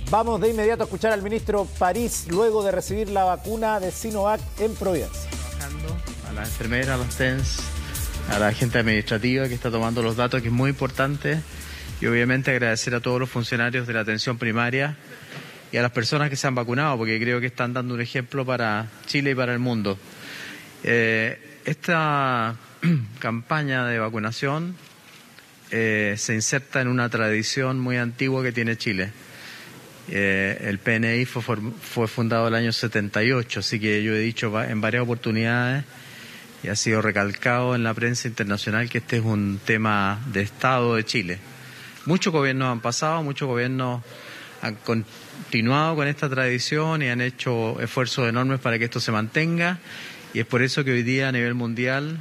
Vamos de inmediato a escuchar al ministro París luego de recibir la vacuna de Sinovac en Providencia. A la enfermera, a los TENS, a la gente administrativa que está tomando los datos, que es muy importante, y obviamente agradecer a todos los funcionarios de la atención primaria y a las personas que se han vacunado, porque creo que están dando un ejemplo para Chile y para el mundo. Esta campaña de vacunación se inserta en una tradición muy antigua que tiene Chile. El PNI fue fundado el año 78, así que yo he dicho en varias oportunidades y ha sido recalcado en la prensa internacional que este es un tema de Estado de Chile. Muchos gobiernos han pasado, muchos gobiernos han continuado con esta tradición y han hecho esfuerzos enormes para que esto se mantenga, y es por eso que hoy día a nivel mundial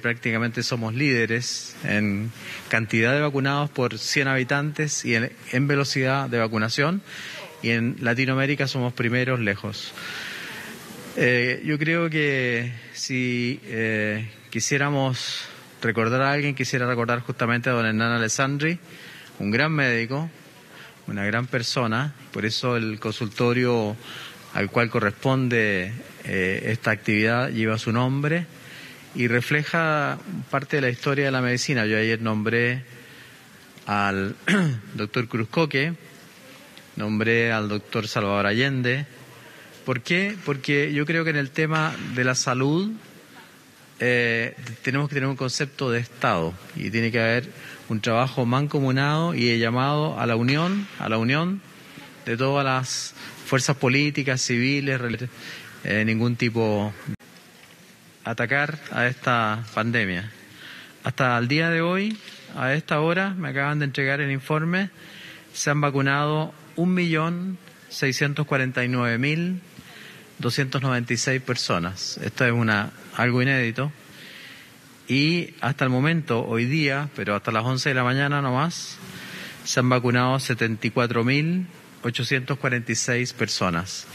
prácticamente somos líderes en cantidad de vacunados por 100 habitantes y en velocidad de vacunación, y en Latinoamérica somos primeros lejos. Yo creo que si quisiéramos recordar a alguien, quisiera recordar justamente a don Hernán Alessandri, un gran médico, una gran persona. Por eso el consultorio al cual corresponde esta actividad lleva su nombre y refleja parte de la historia de la medicina. Yo ayer nombré al doctor Cruzcoque, nombré al doctor Salvador Allende. ¿Por qué? Porque yo creo que en el tema de la salud tenemos que tener un concepto de Estado y tiene que haber un trabajo mancomunado y llamado a la unión de todas las fuerzas políticas, civiles, ningún tipo de atacar a esta pandemia. Hasta el día de hoy, a esta hora, me acaban de entregar el informe, se han vacunado 1.649.296 personas. Esto es algo inédito. Y hasta el momento, hoy día, pero hasta las 11 de la mañana nomás, se han vacunado 74.846 personas.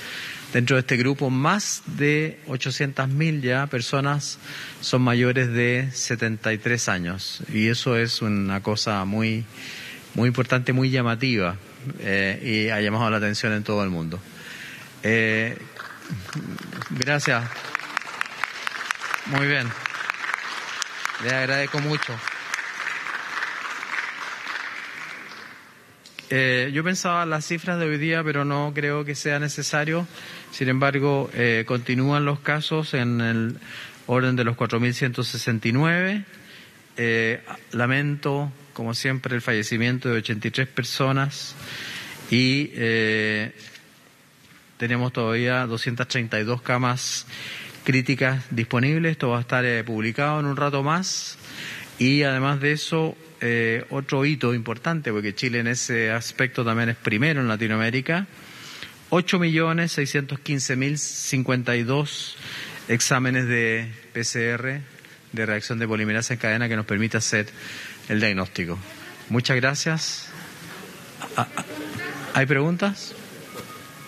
Dentro de este grupo, más de 800.000 ya personas son mayores de 73 años. Y eso es una cosa muy, muy importante, muy llamativa, y ha llamado la atención en todo el mundo. Gracias. Muy bien. Les agradezco mucho. Yo pensaba las cifras de hoy día, pero no creo que sea necesario. Sin embargo, continúan los casos en el orden de los 4.169. Lamento, como siempre, el fallecimiento de 83 personas y tenemos todavía 232 camas críticas disponibles. Esto va a estar publicado en un rato más, y además de eso, otro hito importante, porque Chile en ese aspecto también es primero en Latinoamérica: 8.615.052 exámenes de PCR, de reacción de polimerasa en cadena, que nos permite hacer el diagnóstico. Muchas gracias. ¿Hay preguntas?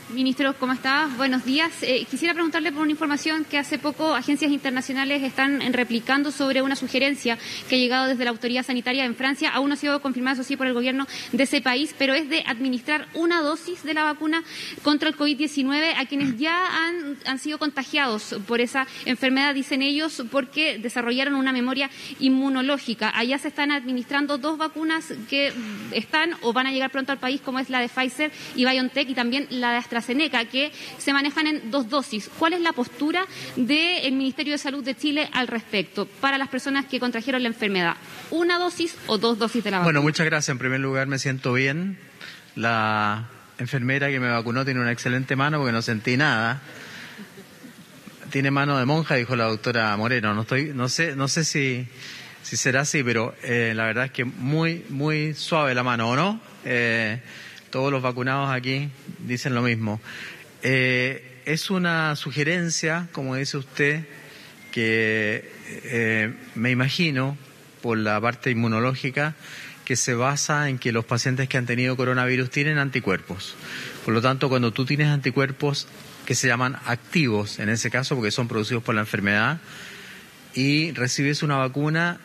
Ministro, ¿cómo está? Buenos días. Quisiera preguntarle por una información que hace poco agencias internacionales están replicando sobre una sugerencia que ha llegado desde la autoridad sanitaria en Francia. Aún no ha sido confirmada, eso sí, por el gobierno de ese país, pero es de administrar una dosis de la vacuna contra el COVID-19 a quienes ya han sido contagiados por esa enfermedad, dicen ellos, porque desarrollaron una memoria inmunológica. Allá se están administrando dos vacunas que están o van a llegar pronto al país, como es la de Pfizer y BioNTech, y también la de AstraZeneca, que se manejan en dos dosis. ¿Cuál es la postura del Ministerio de Salud de Chile al respecto para las personas que contrajeron la enfermedad? ¿Una dosis o dos dosis de la vacuna? Bueno, muchas gracias. En primer lugar, me siento bien. La enfermera que me vacunó tiene una excelente mano, porque no sentí nada. Tiene mano de monja, dijo la doctora Moreno. No sé si será así, pero la verdad es que muy, muy suave la mano, ¿o no? Todos los vacunados aquí dicen lo mismo. Es una sugerencia, como dice usted, que me imagino, por la parte inmunológica, que se basa en que los pacientes que han tenido coronavirus tienen anticuerpos. Por lo tanto, cuando tú tienes anticuerpos que se llaman activos, en ese caso, porque son producidos por la enfermedad, y recibes una vacuna,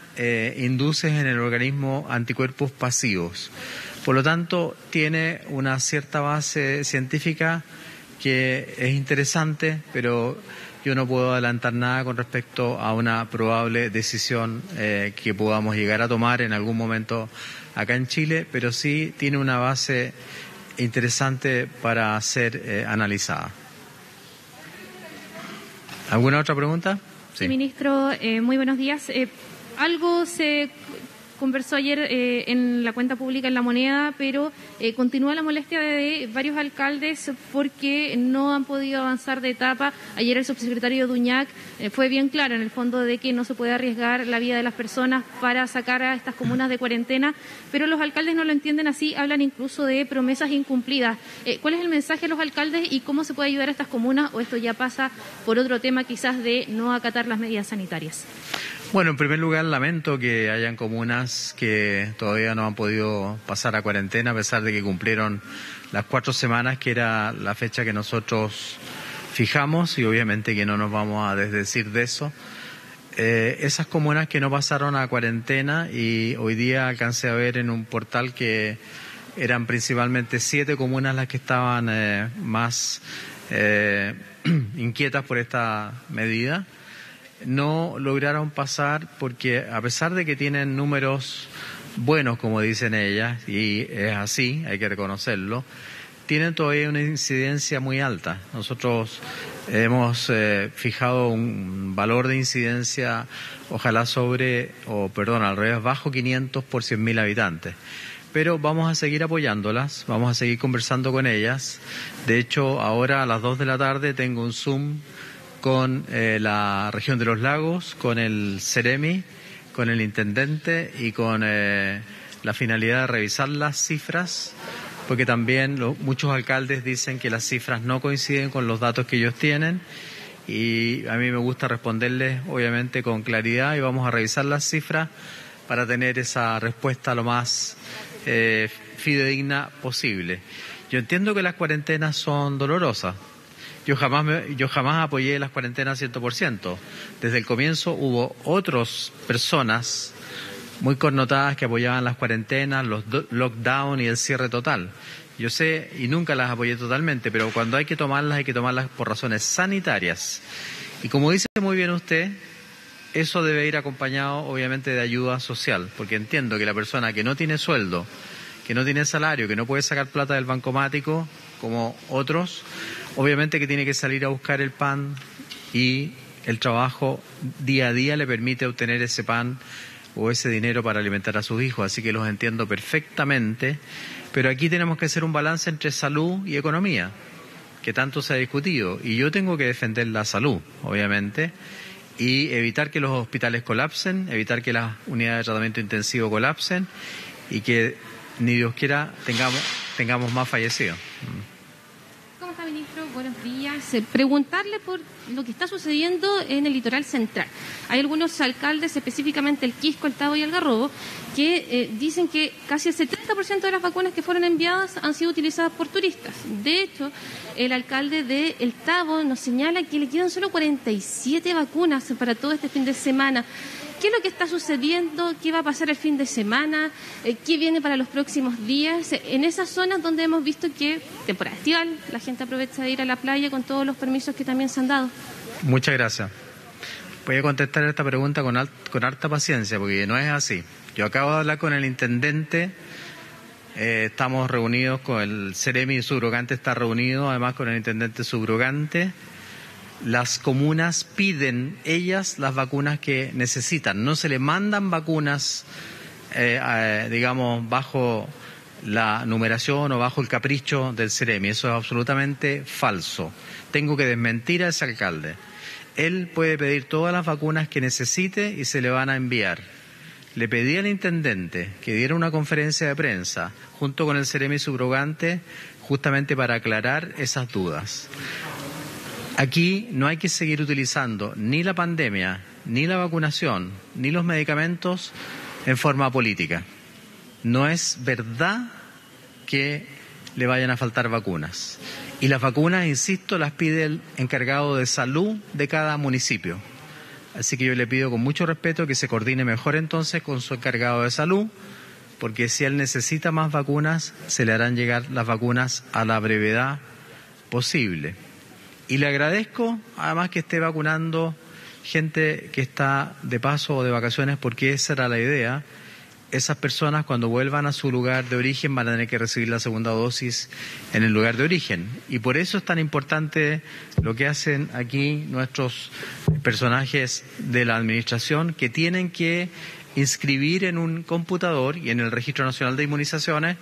induces en el organismo anticuerpos pasivos. Por lo tanto, tiene una cierta base científica que es interesante, pero yo no puedo adelantar nada con respecto a una probable decisión que podamos llegar a tomar en algún momento acá en Chile, pero sí tiene una base interesante para ser analizada. ¿Alguna otra pregunta? Sí, ministro, muy buenos días. Algo se conversó ayer en la cuenta pública en La Moneda, pero continúa la molestia de varios alcaldes porque no han podido avanzar de etapa. Ayer el subsecretario Duñac fue bien claro en el fondo de que no se puede arriesgar la vida de las personas para sacar a estas comunas de cuarentena, pero los alcaldes no lo entienden así, hablan incluso de promesas incumplidas. ¿Cuál es el mensaje a los alcaldes y cómo se puede ayudar a estas comunas, o esto ya pasa por otro tema quizás de no acatar las medidas sanitarias? Bueno, en primer lugar, lamento que hayan comunas que todavía no han podido pasar a cuarentena a pesar de que cumplieron las 4 semanas, que era la fecha que nosotros fijamos, y obviamente que no nos vamos a desdecir de eso. Esas comunas que no pasaron a cuarentena, y hoy día alcancé a ver en un portal que eran principalmente 7 comunas las que estaban más inquietas por esta medida, no lograron pasar porque, a pesar de que tienen números buenos, como dicen ellas, y es así, hay que reconocerlo, tienen todavía una incidencia muy alta. Nosotros hemos fijado un valor de incidencia, ojalá al revés, bajo 500 por 100.000 habitantes. Pero vamos a seguir apoyándolas, vamos a seguir conversando con ellas. De hecho, ahora a las 2 de la tarde tengo un Zoom con la región de los lagos, con el Ceremi, con el intendente y con la finalidad de revisar las cifras, porque también muchos alcaldes dicen que las cifras no coinciden con los datos que ellos tienen, y a mí me gusta responderles obviamente con claridad, y vamos a revisar las cifras para tener esa respuesta lo más fidedigna posible. Yo entiendo que las cuarentenas son dolorosas. Yo jamás apoyé las cuarentenas 100%. Desde el comienzo hubo otras personas muy connotadas que apoyaban las cuarentenas, los lockdown y el cierre total. Yo sé, y nunca las apoyé totalmente, pero cuando hay que tomarlas por razones sanitarias. Y como dice muy bien usted, eso debe ir acompañado obviamente de ayuda social, porque entiendo que la persona que no tiene sueldo, que no tiene salario, que no puede sacar plata del bancomático, como otros, obviamente que tiene que salir a buscar el pan, y el trabajo día a día le permite obtener ese pan o ese dinero para alimentar a sus hijos. Así que los entiendo perfectamente, pero aquí tenemos que hacer un balance entre salud y economía, que tanto se ha discutido, y yo tengo que defender la salud, obviamente, y evitar que los hospitales colapsen, evitar que las unidades de tratamiento intensivo colapsen, y que, ni Dios quiera, tengamos más fallecidos. ¿Cómo está, ministro? Buenos días. Preguntarle por lo que está sucediendo en el litoral central. Hay algunos alcaldes, específicamente el Quisco, el Tabo y el Garrobo, que dicen que casi el 70% de las vacunas que fueron enviadas han sido utilizadas por turistas. De hecho, el alcalde de El Tabo nos señala que le quedan solo 47 vacunas para todo este fin de semana. ¿Qué es lo que está sucediendo? ¿Qué va a pasar el fin de semana? ¿Qué viene para los próximos días? En esas zonas donde hemos visto que, temporada estival, la gente aprovecha de ir a la playa con todos los permisos que también se han dado. Muchas gracias. Voy a contestar esta pregunta con harta paciencia, porque no es así. Yo acabo de hablar con el intendente, estamos reunidos con el Ceremi subrogante, está reunido además con el intendente subrogante. Las comunas piden ellas las vacunas que necesitan, no se le mandan vacunas, digamos, bajo la numeración o bajo el capricho del Ceremi. Eso es absolutamente falso. Tengo que desmentir a ese alcalde. Él puede pedir todas las vacunas que necesite y se le van a enviar. Le pedí al intendente que diera una conferencia de prensa junto con el Ceremi subrogante, justamente para aclarar esas dudas. Aquí no hay que seguir utilizando ni la pandemia, ni la vacunación, ni los medicamentos en forma política. No es verdad que le vayan a faltar vacunas. Y las vacunas, insisto, las pide el encargado de salud de cada municipio. Así que yo le pido con mucho respeto que se coordine mejor entonces con su encargado de salud, porque si él necesita más vacunas, se le harán llegar las vacunas a la brevedad posible. Y le agradezco, además, que esté vacunando gente que está de paso o de vacaciones, porque esa era la idea. Esas personas, cuando vuelvan a su lugar de origen, van a tener que recibir la segunda dosis en el lugar de origen. Y por eso es tan importante lo que hacen aquí nuestros personajes de la administración, que tienen que inscribir en un computador y en el Registro Nacional de Inmunizaciones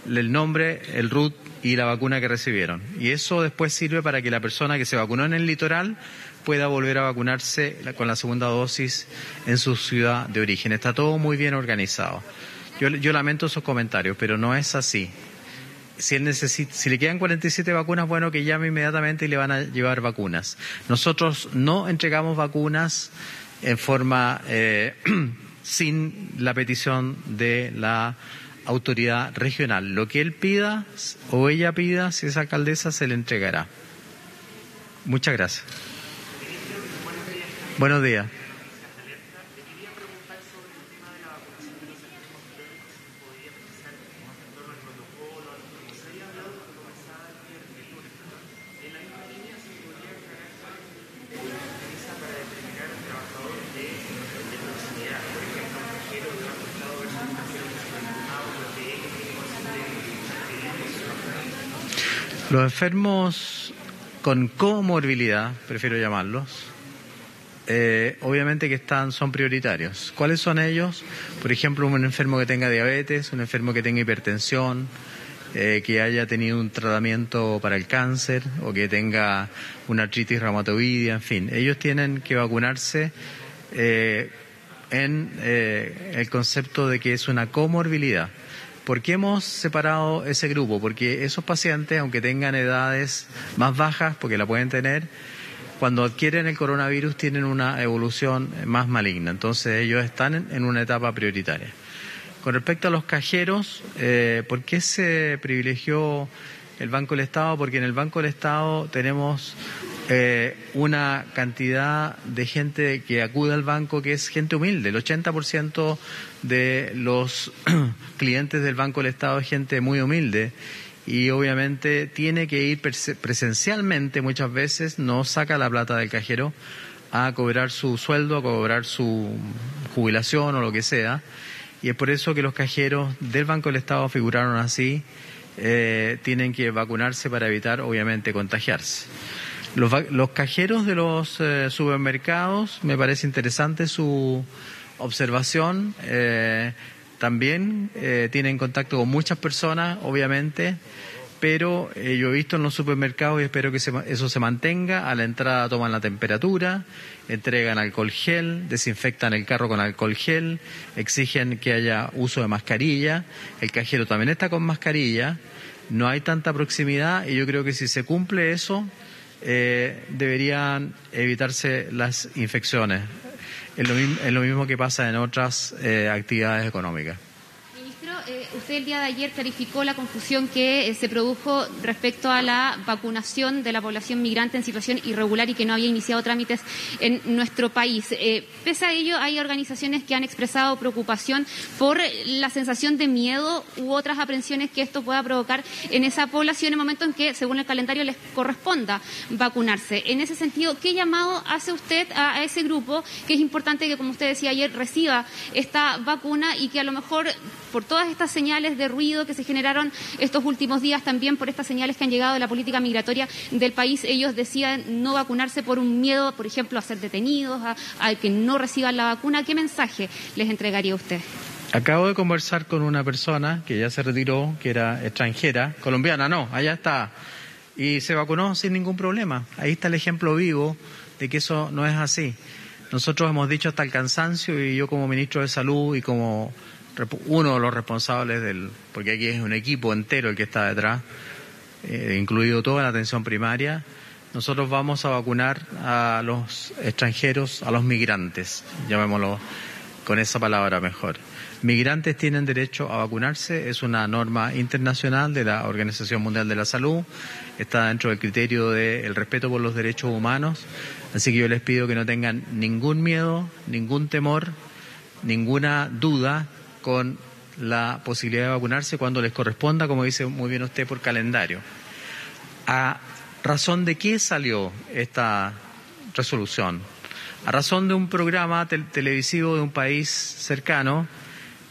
el nombre, el RUT y la vacuna que recibieron. Y eso después sirve para que la persona que se vacunó en el litoral pueda volver a vacunarse con la segunda dosis en su ciudad de origen. Está todo muy bien organizado. Yo lamento esos comentarios, pero no es así. Si le quedan 47 vacunas, bueno, que llame inmediatamente y le van a llevar vacunas. Nosotros no entregamos vacunas en forma sin la petición de la autoridad regional. Lo que él pida o ella pida, si es alcaldesa, se le entregará. Muchas gracias. Buenos días. Los enfermos con comorbilidad, prefiero llamarlos, obviamente que son prioritarios. ¿Cuáles son ellos? Por ejemplo, un enfermo que tenga diabetes, un enfermo que tenga hipertensión, que haya tenido un tratamiento para el cáncer o que tenga una artritis reumatoidea, en fin. Ellos tienen que vacunarse en el concepto de que es una comorbilidad. ¿Por qué hemos separado ese grupo? Porque esos pacientes, aunque tengan edades más bajas, porque la pueden tener, cuando adquieren el coronavirus tienen una evolución más maligna. Entonces ellos están en una etapa prioritaria. Con respecto a los cajeros, ¿por qué se privilegió el Banco del Estado? Porque en el Banco del Estado tenemos una cantidad de gente que acude al banco que es gente humilde. El 80% de los clientes del Banco del Estado es gente muy humilde y obviamente tiene que ir presencialmente muchas veces, no saca la plata del cajero a cobrar su sueldo, a cobrar su jubilación o lo que sea, y es por eso que los cajeros del Banco del Estado figuraron así. Tienen que vacunarse para evitar obviamente contagiarse. Los cajeros de los supermercados, me parece interesante su observación. También tienen contacto con muchas personas, obviamente, pero yo he visto en los supermercados y espero que eso se mantenga. A la entrada toman la temperatura, entregan alcohol gel, desinfectan el carro con alcohol gel, exigen que haya uso de mascarilla. El cajero también está con mascarilla, no hay tanta proximidad y yo creo que si se cumple eso, deberían evitarse las infecciones. Es lo mismo que pasa en otras actividades económicas. Ministro, usted el día de ayer clarificó la confusión que se produjo respecto a la vacunación de la población migrante en situación irregular y que no había iniciado trámites en nuestro país. Pese a ello, hay organizaciones que han expresado preocupación por la sensación de miedo u otras aprensiones que esto pueda provocar en esa población en el momento en que, según el calendario, les corresponda vacunarse. En ese sentido, ¿qué llamado hace usted a ese grupo, que es importante que, como usted decía ayer, reciba esta vacuna y que a lo mejor, por todas estas señales de ruido que se generaron estos últimos días, también por estas señales que han llegado de la política migratoria del país, ellos decidan no vacunarse por un miedo, por ejemplo, a ser detenidos, a que no reciban la vacuna? ¿Qué mensaje les entregaría usted? Acabo de conversar con una persona que ya se retiró, que era extranjera, colombiana, no, allá está, y se vacunó sin ningún problema. Ahí está el ejemplo vivo de que eso no es así. Nosotros hemos dicho hasta el cansancio, y yo como ministro de Salud y como uno de los responsables porque aquí es un equipo entero el que está detrás, incluido toda la atención primaria, nosotros vamos a vacunar a los extranjeros, a los migrantes, llamémoslo con esa palabra mejor. Migrantes tienen derecho a vacunarse, es una norma internacional de la Organización Mundial de la Salud, está dentro del criterio del respeto por los derechos humanos, así que yo les pido que no tengan ningún miedo, ningún temor, ninguna duda con la posibilidad de vacunarse cuando les corresponda, como dice muy bien usted, por calendario. ¿A razón de qué salió esta resolución? A razón de un programa televisivo de un país cercano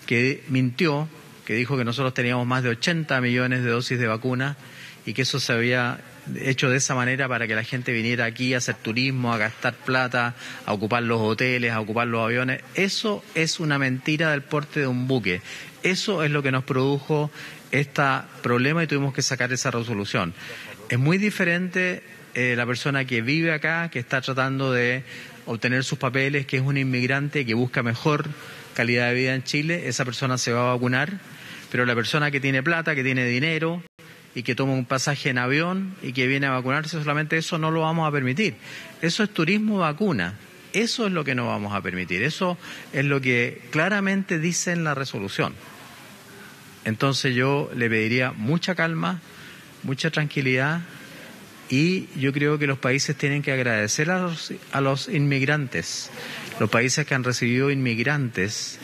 que mintió, que dijo que nosotros teníamos más de 80 millones de dosis de vacuna y que eso se había hecho de esa manera para que la gente viniera aquí a hacer turismo, a gastar plata, a ocupar los hoteles, a ocupar los aviones. Eso es una mentira del porte de un buque. Eso es lo que nos produjo este problema y tuvimos que sacar esa resolución. Es muy diferente la persona que vive acá, que está tratando de obtener sus papeles, que es un inmigrante que busca mejor calidad de vida en Chile. Esa persona se va a vacunar, pero la persona que tiene plata, que tiene dinero y que toma un pasaje en avión y que viene a vacunarse, solamente eso no lo vamos a permitir. Eso es turismo vacuna. Eso es lo que no vamos a permitir. Eso es lo que claramente dice en la resolución. Entonces yo le pediría mucha calma, mucha tranquilidad, y yo creo que los países tienen que agradecer a los inmigrantes. Los países que han recibido inmigrantes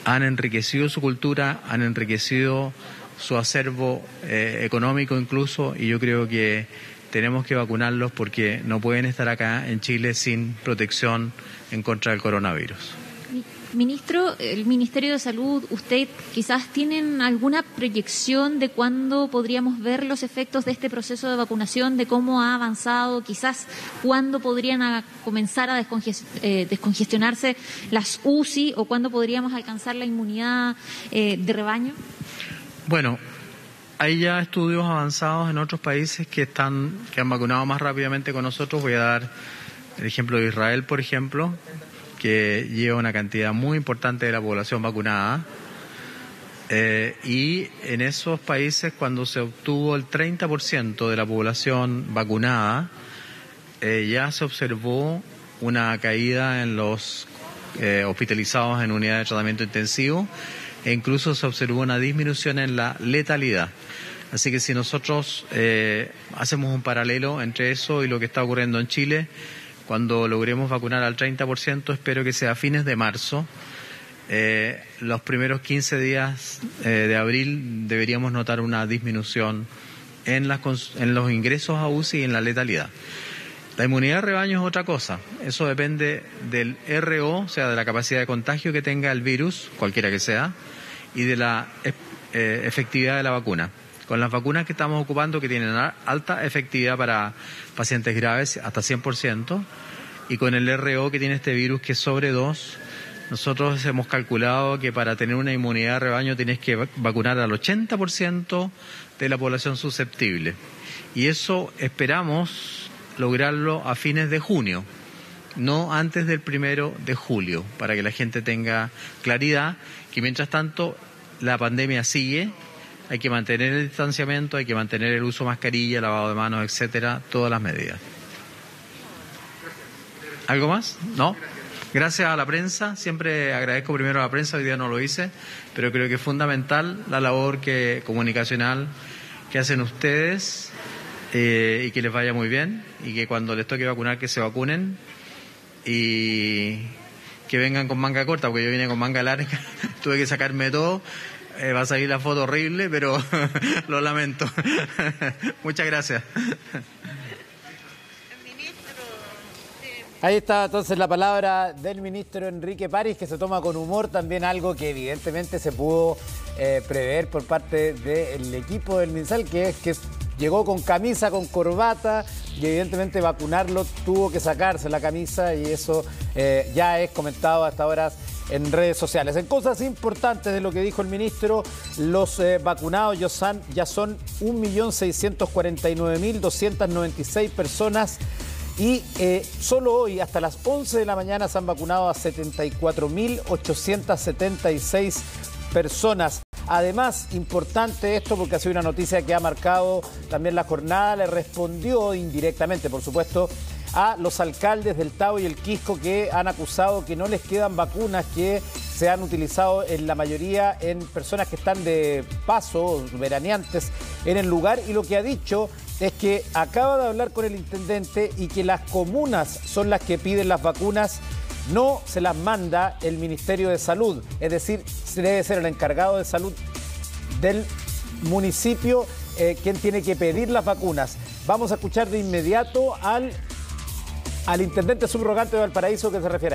han enriquecido su cultura, han enriquecido su acervo económico incluso, y yo creo que tenemos que vacunarlos porque no pueden estar acá en Chile sin protección en contra del coronavirus. Ministro, el Ministerio de Salud, ¿usted quizás tienen alguna proyección de cuándo podríamos ver los efectos de este proceso de vacunación, de cómo ha avanzado, quizás cuándo podrían comenzar a descongestionarse las UCI o cuándo podríamos alcanzar la inmunidad de rebaño? Bueno, hay ya estudios avanzados en otros países que han vacunado más rápidamente con nosotros. Voy a dar el ejemplo de Israel, por ejemplo, que lleva una cantidad muy importante de la población vacunada. Y en esos países, cuando se obtuvo el 30% de la población vacunada, ya se observó una caída en los hospitalizados en unidades de tratamiento intensivo, e incluso se observó una disminución en la letalidad. Así que si nosotros hacemos un paralelo entre eso y lo que está ocurriendo en Chile, cuando logremos vacunar al 30%, espero que sea a fines de marzo, los primeros 15 días de abril deberíamos notar una disminución en los ingresos a UCI y en la letalidad. La inmunidad de rebaño es otra cosa. Eso depende del RO, o sea, de la capacidad de contagio que tenga el virus, cualquiera que sea, y de la efectividad de la vacuna. Con las vacunas que estamos ocupando, que tienen alta efectividad para pacientes graves, hasta 100%, y con el RO que tiene este virus, que es sobre 2, nosotros hemos calculado que para tener una inmunidad de rebaño tienes que vacunar al 80% de la población susceptible. Y eso esperamos lograrlo a fines de junio, no antes del 1 de julio, para que la gente tenga claridad que mientras tanto la pandemia sigue. Hay que mantener el distanciamiento, hay que mantener el uso de mascarilla, lavado de manos, etcétera, todas las medidas. ¿Algo más? ¿No? Gracias a la prensa, siempre agradezco primero a la prensa, hoy día no lo hice, pero creo que es fundamental la labor comunicacional que hacen ustedes, y que les vaya muy bien, y que cuando les toque vacunar que se vacunen y que vengan con manga corta, porque yo vine con manga larga, tuve que sacarme todo. Va a salir la foto horrible, pero lo lamento. Muchas gracias. Ahí está entonces la palabra del ministro Enrique París, que se toma con humor también algo que evidentemente se pudo prever por parte del equipo del MinSal, que es que llegó con camisa, con corbata, y evidentemente vacunarlo tuvo que sacarse la camisa, y eso ya es comentado hasta ahora en redes sociales. En cosas importantes de lo que dijo el ministro, los vacunados ya son 1.649.296 personas, y solo hoy, hasta las 11 de la mañana, se han vacunado a 74.876 personas. Además, importante esto porque ha sido una noticia que ha marcado también la jornada, le respondió indirectamente, por supuesto, a los alcaldes del Tao y el Quisco, que han acusado que no les quedan vacunas que se han utilizado en la mayoría en personas que están de paso, veraneantes en el lugar, y lo que ha dicho es que acaba de hablar con el intendente y que las comunas son las que piden las vacunas no se las manda el Ministerio de Salud, es decir, debe ser el encargado de salud del municipio quien tiene que pedir las vacunas. Vamos a escuchar de inmediato al intendente subrogante de Valparaíso que se refiere.